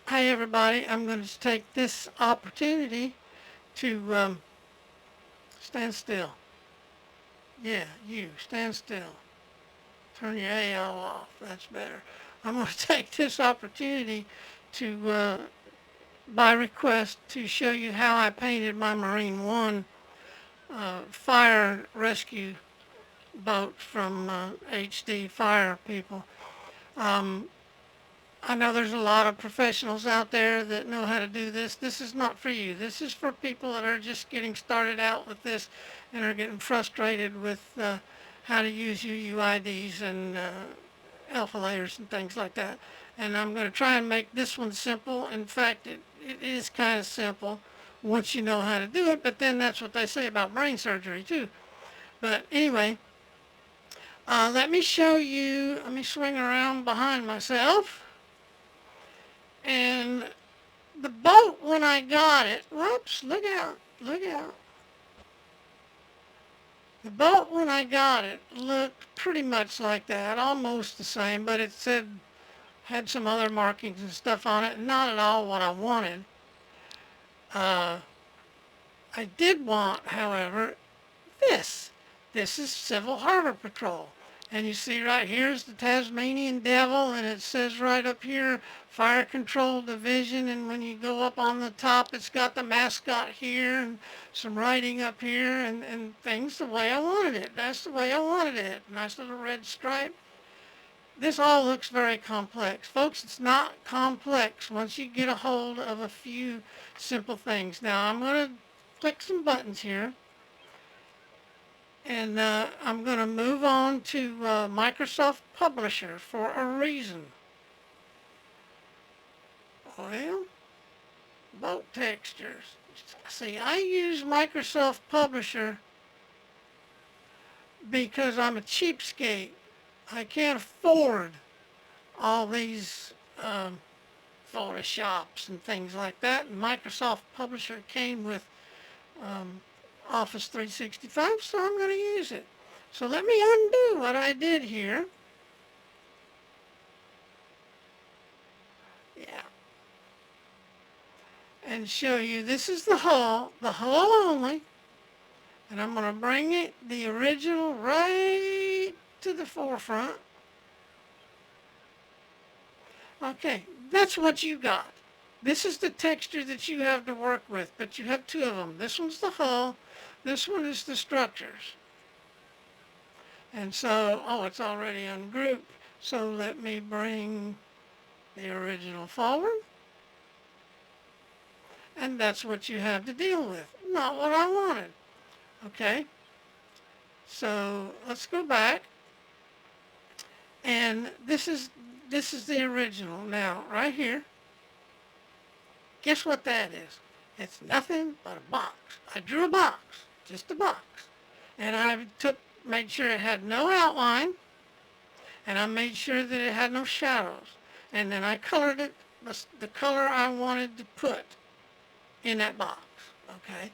Hi, everybody. I'm going to take this opportunity to stand still. Yeah, you, stand still. Turn your AL off. That's better. I'm going to take this opportunity to, by request, to show you how I painted my Marine One fire rescue boat from HD Fire people. Um, I know there's a lot of professionals out there that know how to do this. This is not for you. This is for people that are just getting started out with this and are getting frustrated with how to use UUIDs and alpha layers and things like that. And I'm going to try and make this one simple. In fact, it is kind of simple once you know how to do it, but then that's what they say about brain surgery too. But anyway, let me show you, let me swing around behind myself. And the boat, when I got it, whoops, look out, look out. The boat, when I got it, looked pretty much like that, almost the same, but it said, had some other markings and stuff on it, not at all what I wanted. Uh, I did want, however, this. This is Civil Harbor Patrol. And you see right here is the Tasmanian Devil, and it says right up here, Fire Control Division, and when you go up on the top, it's got the mascot here, and some writing up here, and things the way I wanted it. That's the way I wanted it. Nice little red stripe. This all looks very complex. Folks, it's not complex once you get a hold of a few simple things. Now, I'm going to click some buttons here. And I'm going to move on to Microsoft Publisher for a reason. Well, boat textures. See, I use Microsoft Publisher because I'm a cheapskate. I can't afford all these Photoshops and things like that. And Microsoft Publisher came with um, Office 365, so I'm going to use it. So let me undo what I did here. Yeah, and show you this is the hull only, and I'm going to bring it, the original, right to the forefront. Okay, that's what you got. This is the texture that you have to work with, but you have two of them. This one's the hull, this one is the structures. And so, oh, it's already ungrouped. So let me bring the original forward, and that's what you have to deal with. Not what I wanted. Okay, so let's go back. And this is the original. Now, right here, guess what that is? It's nothing but a box. I drew a box, just a box. And I made sure it had no outline, and I made sure that it had no shadows. And then I colored it the color I wanted to put in that box. Okay?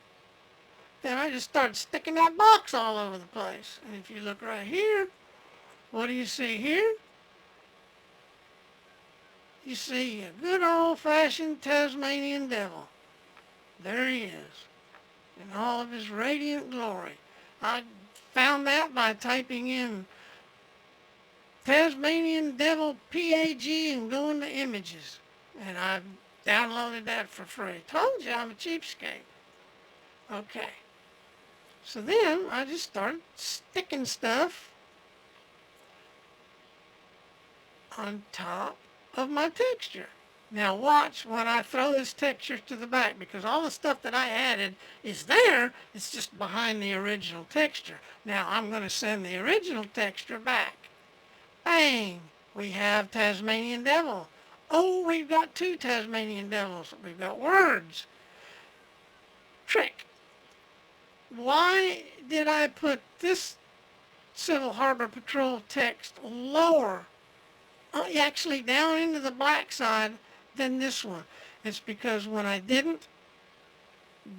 Then I just started sticking that box all over the place. And if you look right here, what do you see here? You see a good old-fashioned Tasmanian Devil. There he is, in all of his radiant glory. I found that by typing in Tasmanian Devil PAG and going to images. And I downloaded that for free. Told you I'm a cheapskate. Okay. So then I just started sticking stuff on top of my texture. Now watch when I throw this texture to the back, because all the stuff that I added is there, it's just behind the original texture. Now I'm going to send the original texture back. Bang! We have Tasmanian Devil. Oh, we've got two Tasmanian Devils. We've got words. Trick. Why did I put this Civil Harbor Patrol text lower, actually down into the black side, than this one? It's because when I didn't,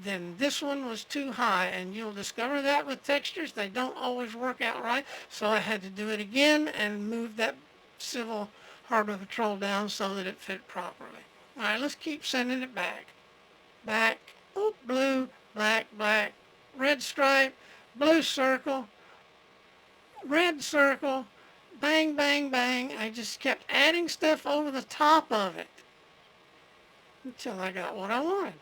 then this one was too high, and you'll discover that with textures, they don't always work out right. So I had to do it again and move that Civil Harbor Patrol down so that it fit properly. All right, let's keep sending it back. Back, oh, blue, black, black, red stripe, blue circle, red circle, bang, bang, bang. I just kept adding stuff over the top of it until I got what I wanted.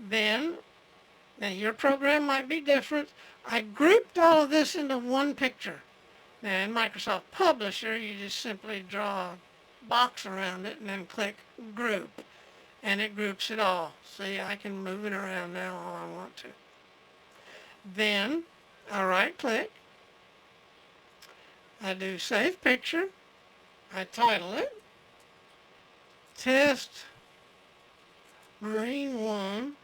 Then, now your program might be different. I grouped all of this into one picture. Now in Microsoft Publisher, you just simply draw a box around it and then click Group, and it groups it all. See, I can move it around now all I want to. Then I right click, I do Save Picture, I title it Test Marine 1,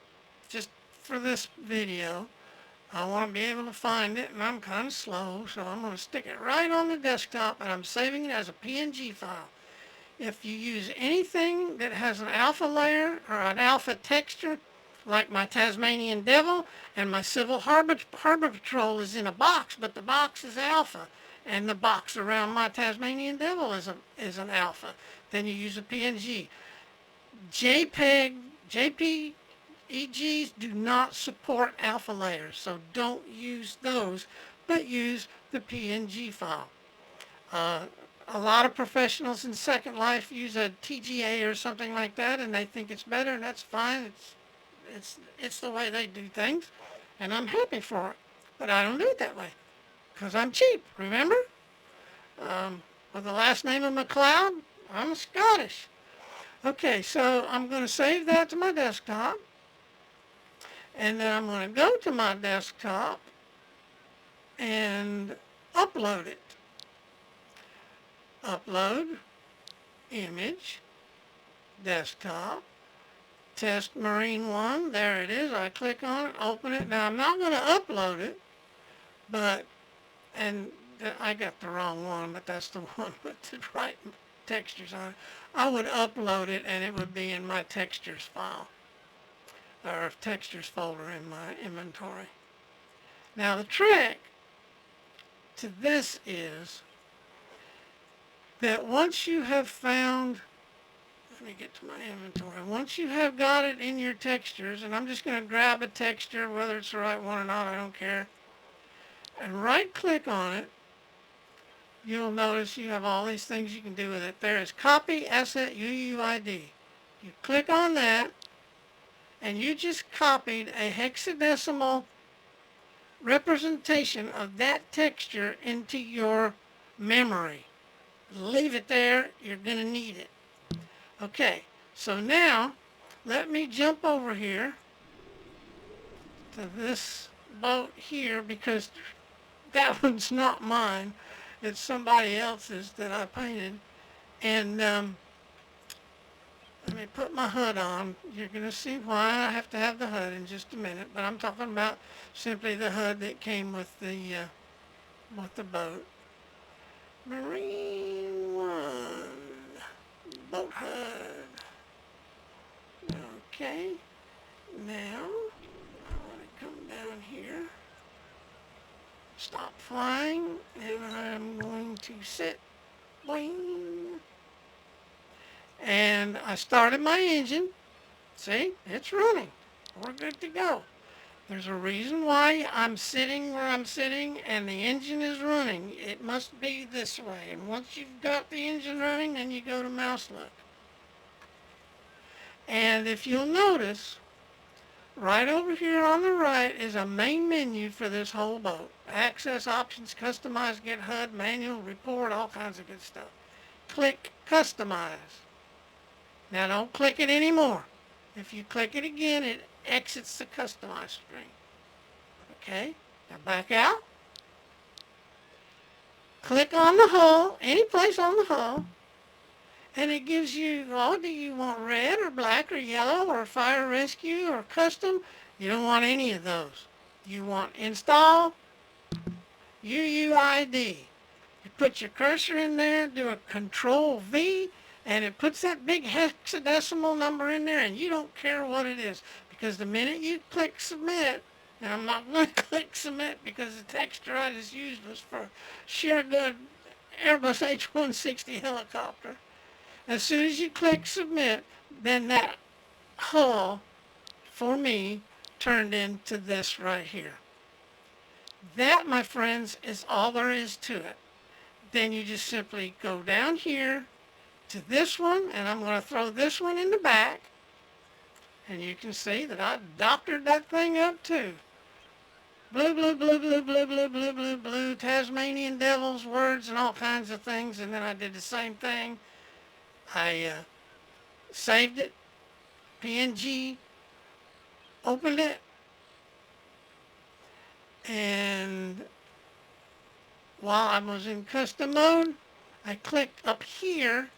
just for this video. I want to be able to find it, and I'm kind of slow, so I'm going to stick it right on the desktop, and I'm saving it as a PNG file. If you use anything that has an alpha layer or an alpha texture, like my Tasmanian Devil and my Civil Harbor Patrol is in a box, but the box is alpha, and the box around my Tasmanian Devil is an alpha, then you use a PNG. JPEGs do not support alpha layers, so don't use those, but use the PNG file. A lot of professionals in Second Life use a TGA or something like that, and they think it's better, and that's fine. It's the way they do things, and I'm happy for it. But I don't do it that way, because I'm cheap, remember? With the last name of MacLeod, I'm Scottish. Okay, so I'm going to save that to my desktop, and then I'm going to go to my desktop and upload it. Upload, image, desktop, test Marine 1, there it is. I click on it, open it. Now I'm not going to upload it, but, and I got the wrong one, but that's the one with the right textures on it. I would upload it and it would be in my textures file, or textures folder in my inventory. Now the trick to this is that once you have found, let me get to my inventory, once you have got it in your textures, and I'm just going to grab a texture, whether it's the right one or not, I don't care, and right click on it, you'll notice you have all these things you can do with it. There is Copy Asset UUID. You click on that, and you just copied a hexadecimal representation of that texture into your memory. Leave it there, you're going to need it. Okay, so now let me jump over here to this boat here, because that one's not mine. It's somebody else's that I painted. And let me put my HUD on. You're going to see why I have to have the HUD in just a minute, but I'm talking about simply the HUD that came with the boat. Marine 1 boat HUD. Okay, now I want to come down here, stop flying, and I'm going to sit, boing, and I started my engine. See, it's running. We're good to go. There's a reason why I'm sitting where I'm sitting and the engine is running. It must be this way. And once you've got the engine running, then you go to mouse look. And if you'll notice, right over here on the right is a main menu for this whole boat. Access, options, customize, get HUD, manual, report, all kinds of good stuff. Click Customize. Now don't click it anymore. If you click it again, it exits the Customize screen. Okay, now back out. Click on the hull, any place on the hull, and it gives you, oh, do you want red or black or yellow or fire rescue or custom? You don't want any of those. You want install UUID. You put your cursor in there, do a Control V, and it puts that big hexadecimal number in there, and you don't care what it is, because the minute you click submit, and I'm not going to click submit because the texture I just used was for sheer good Airbus H-160 helicopter. As soon as you click submit, then that hull for me turned into this right here. That, my friends, is all there is to it. Then you just simply go down here to this one, and I'm going to throw this one in the back. And you can see that I doctored that thing up too. Blue, blue, blue, blue, blue, blue, blue, blue, blue, Tasmanian devils, words, and all kinds of things. And then I did the same thing. I saved it, PNG, opened it, and while I was in custom mode, I clicked up here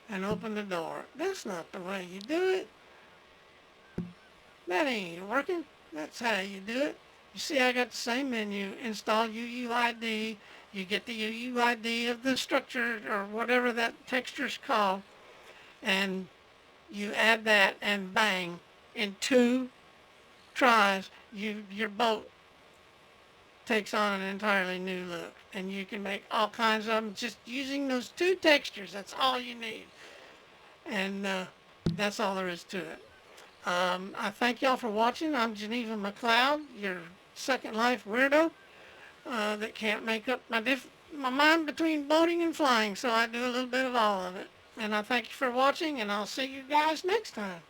and opened the door. That's not the way you do it. That ain't working. That's how you do it. You see, I got the same menu. Install UUID. You get the UUID of the structure or whatever that texture's called, and you add that, and bang, in 2 tries, your boat takes on an entirely new look, and you can make all kinds of them just using those 2 textures. That's all you need, and that's all there is to it. I thank y'all for watching. I'm Geneva McLeod, your Second Life weirdo that can't make up my mind between boating and flying, so I do a little bit of all of it. And I thank you for watching, and I'll see you guys next time.